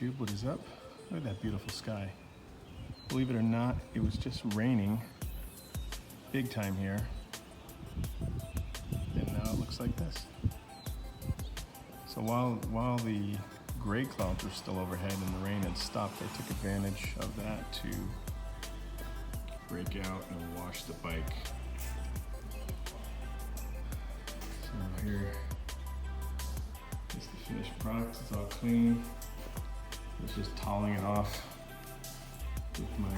YouTube, what is up? Look at that beautiful sky. Believe it or not, it was just raining big time here. And now it looks like this. So while the gray clouds were still overhead and the rain had stopped, I took advantage of that to break out and wash the bike. So here is the finished product. It's all clean. It's just toweling it off with my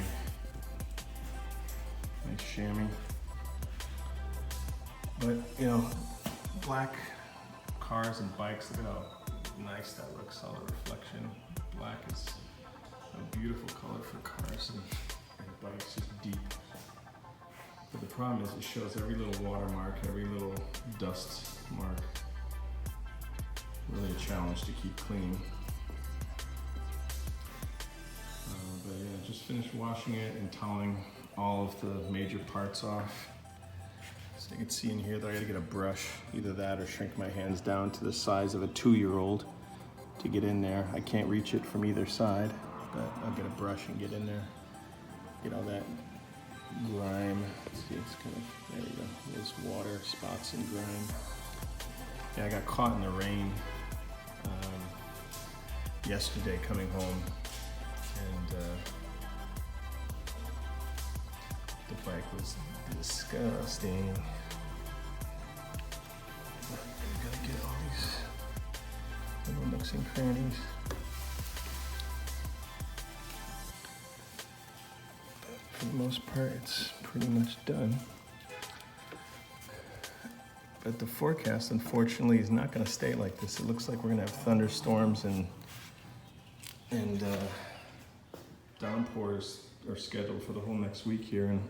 chamois. But you know, black cars and bikes, look at how nice that looks, all the reflection. Black is a beautiful color for cars and bikes, just deep. But the problem is it shows every little watermark, every little dust mark. Really a challenge to keep clean. But yeah, just finished washing it and toweling all of the major parts off. So you can see in here that I gotta get a brush, either that or shrink my hands down to the size of a 2-year-old to get in there. I can't reach it from either side, but I'll get a brush and get in there. Get all that grime. See, it's kind of, there you go. There's water spots and grime. Yeah, I got caught in the rain yesterday coming home, and the bike was disgusting. I gotta get all these little nooks and crannies. For the most part, it's pretty much done. But the forecast, unfortunately, is not going to stay like this. It looks like we're going to have thunderstorms and downpours are scheduled for the whole next week here in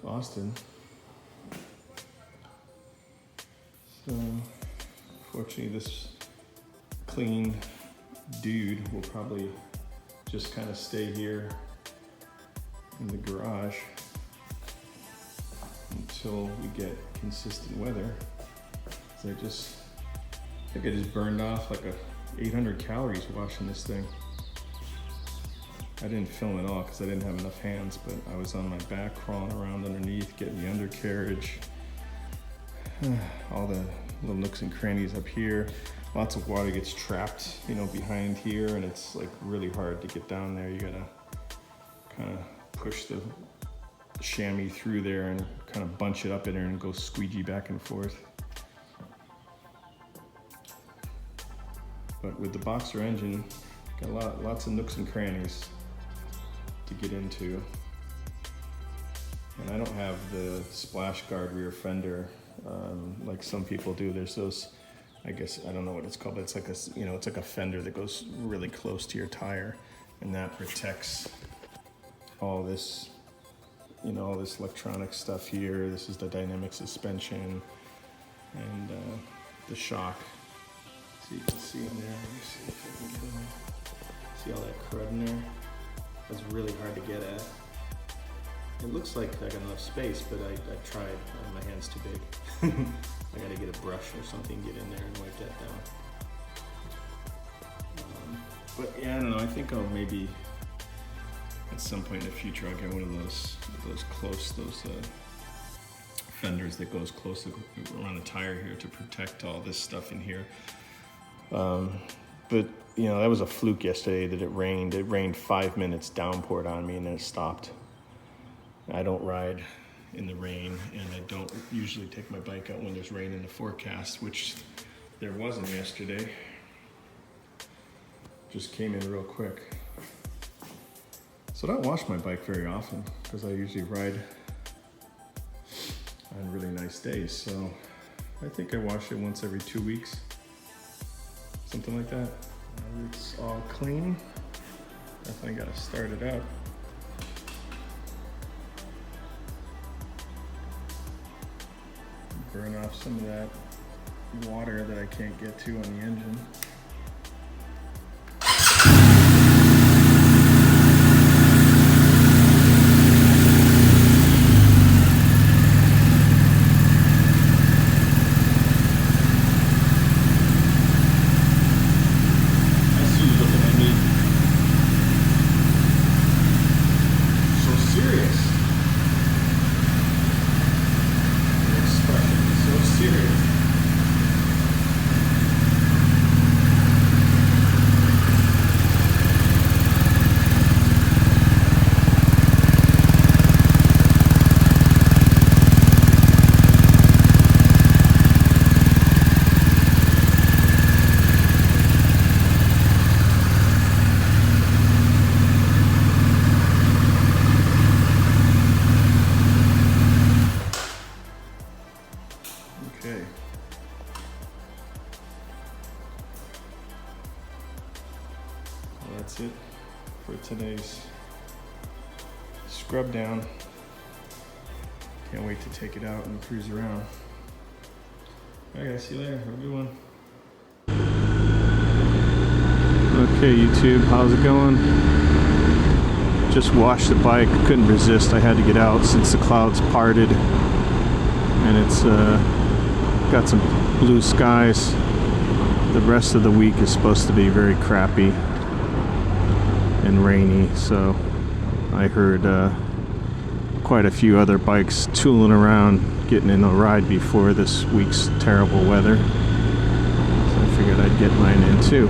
Austin. So, fortunately, this clean dude will probably just kind of stay here in the garage until we get consistent weather. So I think I just burned off like 800 calories washing this thing. I didn't film it all because I didn't have enough hands, but I was on my back crawling around underneath, getting the undercarriage, all the little nooks and crannies up here. Lots of water gets trapped, you know, behind here, and it's like really hard to get down there. You gotta kind of push the chamois through there and kind of bunch it up in there and go squeegee back and forth. But with the boxer engine, got lots of nooks and crannies to get into. And I don't have the splash guard rear fender like some people do. There's those, I guess, I don't know what it's called, but it's like it's like a fender that goes really close to your tire, and that protects all this, all this electronic stuff here. This is the dynamic suspension and the shock. So you can see in there, let me see if I can get in there. See all that crud in there? That's really hard to get at. It looks like I got enough space, but I tried. My hand's too big. I gotta get a brush or something, get in there and wipe that down. But yeah, I don't know, I think I'll maybe at some point in the future I'll get one of those fenders that goes close around the tire here to protect all this stuff in here. But that was a fluke yesterday that it rained. It rained 5 minutes, downpoured on me, and then it stopped. I don't ride in the rain, and I don't usually take my bike out when there's rain in the forecast, which there wasn't yesterday. Just came in real quick. So I don't wash my bike very often because I usually ride on really nice days. So I think I wash it once every 2 weeks, something like that. It's all clean. Definitely got to start it up. Burn off some of that water that I can't get to on the engine. scrub down. Can't wait to take it out and cruise around. All right, guys, see you later. Have a good one. Okay, YouTube, how's it going? Just washed the bike. Couldn't resist. I had to get out since the clouds parted, and it's got some blue skies. The rest of the week is supposed to be very crappy and rainy, so I heard quite a few other bikes tooling around getting in a ride before this week's terrible weather, so I figured I'd get mine in too.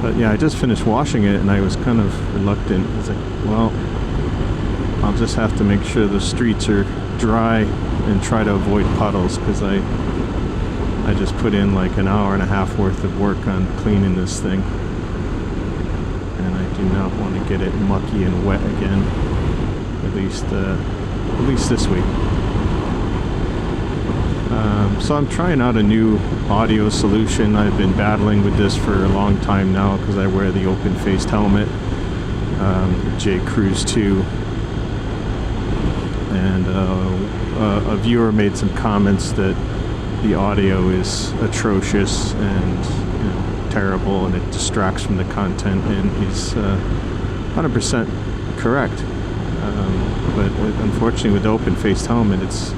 But yeah, I just finished washing it and I was kind of reluctant. I was like, well, I'll just have to make sure the streets are dry and try to avoid puddles, because I just put in like an hour and a half worth of work on cleaning this thing, and I do not want to get it mucky and wet again, at least this week. So I'm trying out a new audio solution. I've been battling with this for a long time now because I wear the open-faced helmet, J Cruise 2, and a viewer made some comments that the audio is atrocious and terrible, and it distracts from the content, and he's 100% correct. But unfortunately, with the open-faced helmet, it's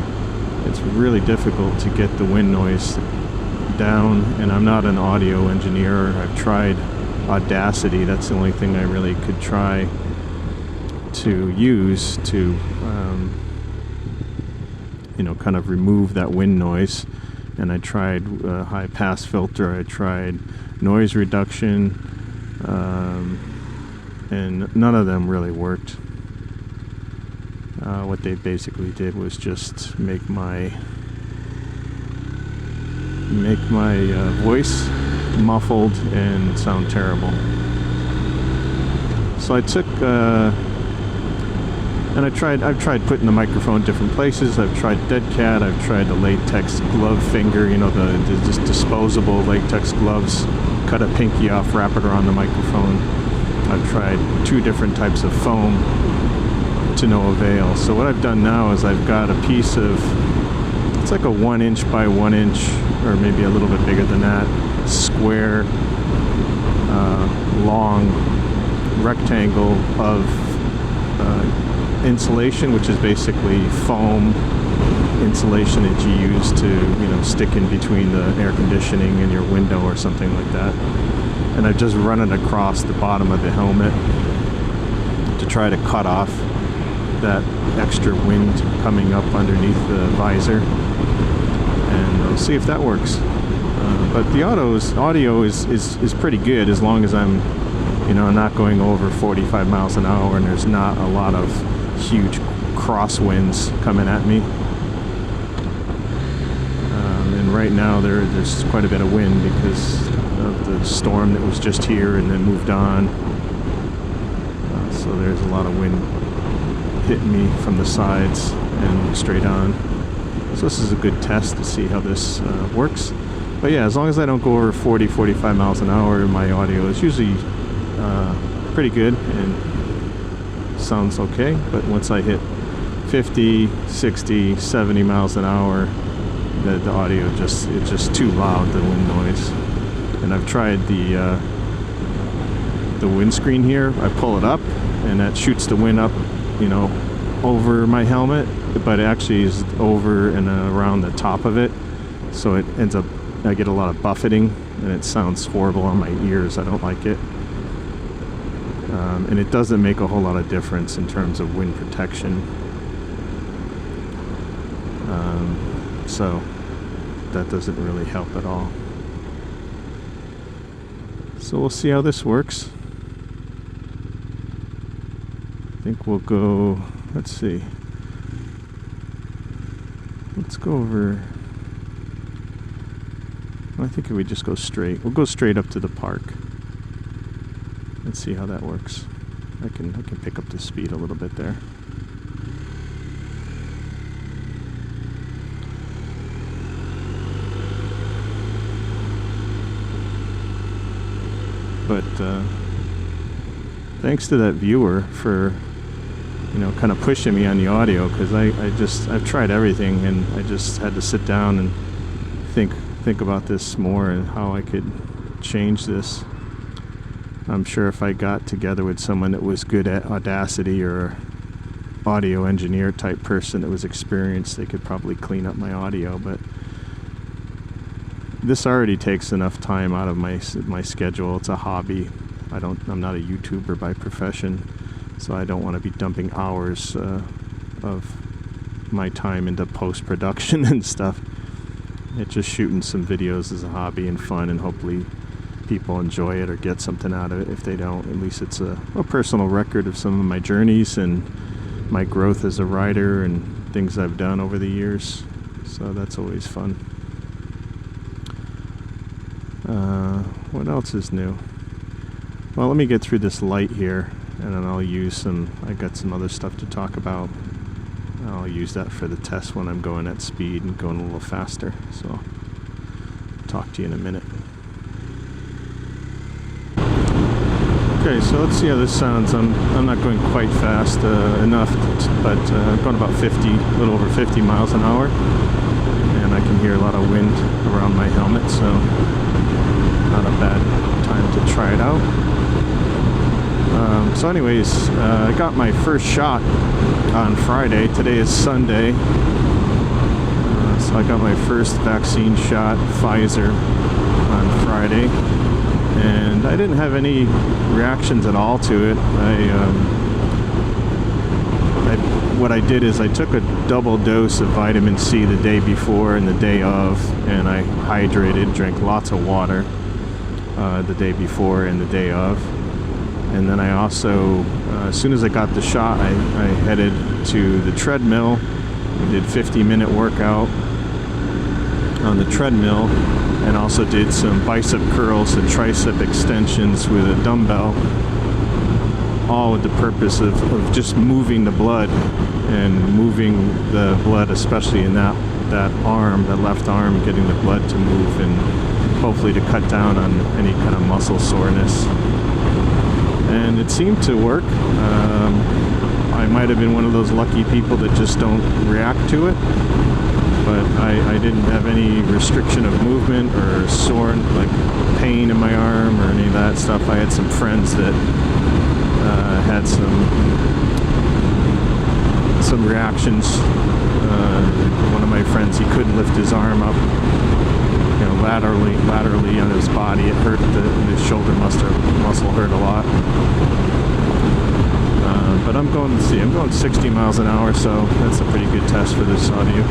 really difficult to get the wind noise down, and I'm not an audio engineer. I've tried Audacity. That's the only thing I really could try to use to kind of remove that wind noise. And I tried high pass filter, I tried noise reduction, and none of them really worked. What they basically did was just make my voice muffled and sound terrible. So I took and I've tried putting the microphone in different places. I've tried dead cat. I've tried the latex glove finger, the just disposable latex gloves. Cut a pinky off, wrap it around the microphone. I've tried 2 different types of foam, to no avail. So what I've done now is I've got a piece of, it's like a 1 inch by 1 inch, or maybe a little bit bigger than that, square, long rectangle of insulation, which is basically foam insulation that you use to stick in between the air conditioning and your window or something like that. And I've just run it across the bottom of the helmet to try to cut off that extra wind coming up underneath the visor, and we'll see if that works. But the audio is pretty good, as long as I'm not going over 45 miles an hour and there's not a lot of huge crosswinds coming at me. And right now there's quite a bit of wind because of the storm that was just here and then moved on. So there's a lot of wind hitting me from the sides and straight on. So this is a good test to see how this works. But yeah, as long as I don't go over 40-45 miles an hour, my audio is usually pretty good and sounds okay. But once I hit 50, 60, 70 miles an hour, the audio it's just too loud, the wind noise. And I've tried the windscreen here. I pull it up and that shoots the wind up over my helmet, but it actually is over and around the top of it, so it ends up, I get a lot of buffeting and it sounds horrible on my ears. I don't like it, and it doesn't make a whole lot of difference in terms of wind protection, so that doesn't really help at all. So we'll see how this works. I think we'll go, let's see, let's go over, I think if we just go straight, we'll go straight up to the park. Let's see how that works. I can pick up the speed a little bit there. But thanks to that viewer for, you know, kind of pushing me on the audio, because I've tried everything, and I just had to sit down and think about this more and how I could change this. I'm sure if I got together with someone that was good at Audacity or audio engineer type person that was experienced, they could probably clean up my audio, but this already takes enough time out of my schedule. It's a hobby. I'm not a YouTuber by profession, so I don't want to be dumping hours of my time into post-production and stuff. It's just shooting some videos as a hobby and fun, and hopefully people enjoy it or get something out of it. If they don't, at least it's a personal record of some of my journeys and my growth as a rider and things I've done over the years. So that's always fun. What else is new? Well, let me get through this light here, and then I'll use I got some other stuff to talk about. I'll use that for the test when I'm going at speed and going a little faster. So I'll talk to you in a minute. Okay, so let's see how this sounds. I'm not going quite fast enough, but I'm going about 50, a little over 50 miles an hour. And I can hear a lot of wind around my helmet, so not a bad time to try it out. So anyways, I got my first shot on Friday. Today is Sunday. So I got my first vaccine shot, Pfizer, on Friday. And I didn't have any reactions at all to it. What I did is I took a double dose of vitamin C the day before and the day of, and I hydrated, drank lots of water the day before and the day of. And then I also, as soon as I got the shot, I headed to the treadmill. We did 50-minute workout on the treadmill, and also did some bicep curls and tricep extensions with a dumbbell, all with the purpose of just moving the blood, and moving the blood, especially in that arm, that left arm, getting the blood to move, and hopefully to cut down on any kind of muscle soreness. And it seemed to work. I might have been one of those lucky people that just don't react to it, but I didn't have any restriction of movement or sore, like pain in my arm or any of that stuff. I had some friends that had some reactions. One of my friends, he couldn't lift his arm up, you know, laterally on his body. It hurt. His shoulder muscle hurt a lot. But I'm going 60 miles an hour, so that's a pretty good test for this audio.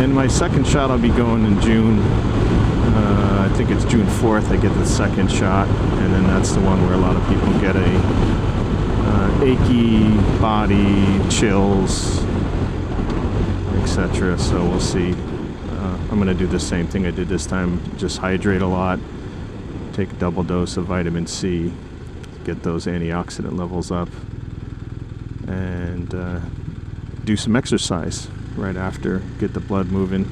And my second shot I'll be going in June. I think it's June 4th I get the second shot, and then that's the one where a lot of people get achy body, chills, etc. So we'll see. I'm going to do the same thing I did this time, just hydrate a lot, take a double dose of vitamin C, get those antioxidant levels up, and do some exercise right after, get the blood moving,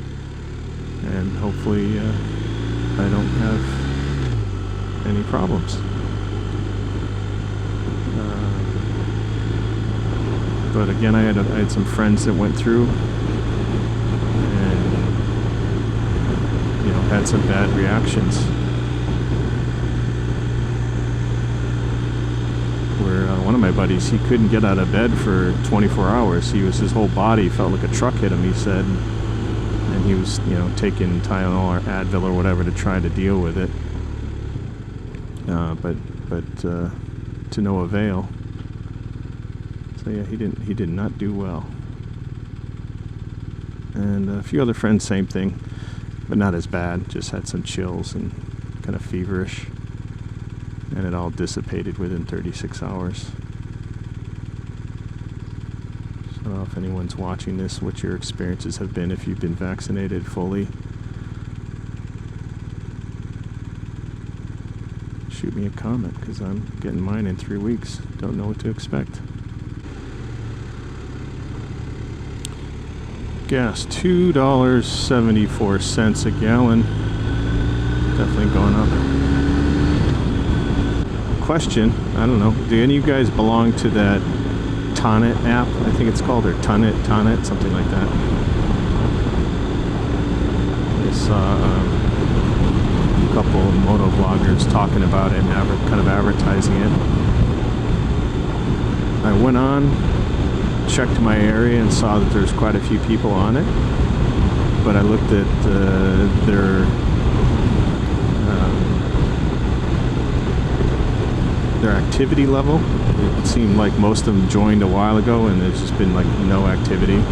and hopefully I don't have any problems. But again, I had some friends that went through and, you know, had some bad reactions. Where one of my buddies, he couldn't get out of bed for 24 hours. His whole body felt like a truck hit him, he said. And he was, you know, taking Tylenol or Advil or whatever to try to deal with it. But to no avail. So yeah, he did not do well. And a few other friends, same thing, but not as bad. Just had some chills and kind of feverish. And it all dissipated within 36 hours. So I don't know if anyone's watching this, what your experiences have been if you've been vaccinated fully. Shoot me a comment, because I'm getting mine in 3 weeks. Don't know what to expect. Gas, $2.74 a gallon. Definitely going up question. I don't know. Do any of you guys belong to that TONIT app? I think it's called, or TONIT, something like that. I saw a couple of moto vloggers talking about it and kind of advertising it. I went on, checked my area, and saw that there's quite a few people on it. But I looked at their activity level. It seemed like most of them joined a while ago, and there's just been like no activity.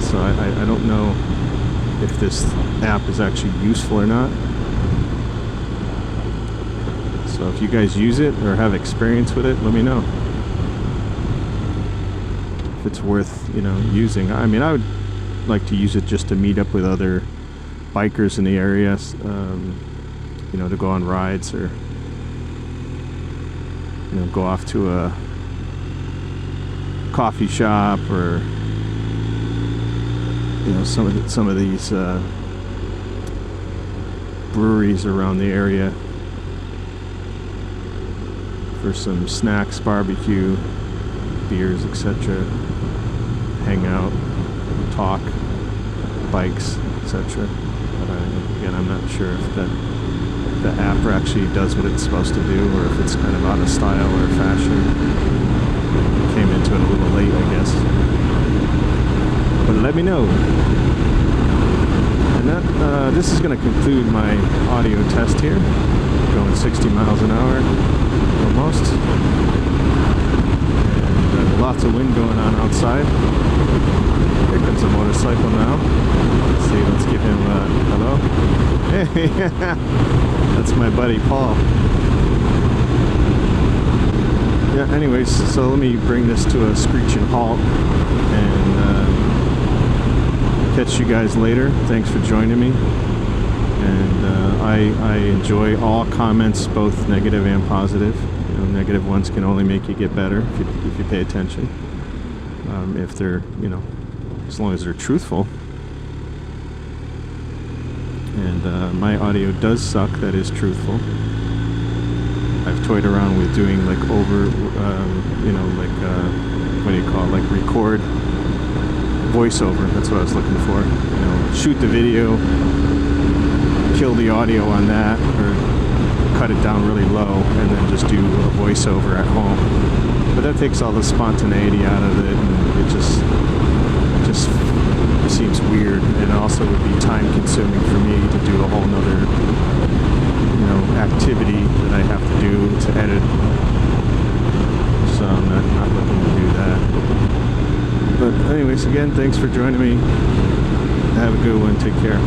So I don't know if this app is actually useful or not. So if you guys use it or have experience with it, let me know if it's worth, you know, using. I mean, I would like to use it just to meet up with other bikers in the area, you know, to go on rides, or you know, go off to a coffee shop, or you know, some of these breweries around the area for some snacks, barbecue, beers, etc. Hang out, talk, bikes, etc. But again, I'm not sure if the app actually does what it's supposed to do, or if it's kind of out of style or fashion. Came into it a little late, I guess. But let me know. And that this is going to conclude my audio test here. Going 60 miles an hour, almost. And lots of wind going on outside. Here comes a motorcycle now. Let's see, let's give him a hello. Hey, that's my buddy Paul. Yeah, anyways, so let me bring this to a screeching halt, and catch you guys later. Thanks for joining me. And I enjoy all comments, both negative and positive. You know, negative ones can only make you get better if you pay attention. If they're, you know, as long as they're truthful. And my audio does suck, that is truthful. I've toyed around with doing like you know, like, what do you call it, like record voiceover, that's what I was looking for. You know, shoot the video, kill the audio on that, or cut it down really low, and then just do a voiceover at home. But that takes all the spontaneity out of it, and it just seems weird, and it also would be time consuming for me to do a whole nother, you know, activity that I have to do to edit. So I'm not looking to do that. But anyways, again, thanks for joining me. Have a good one. Take care.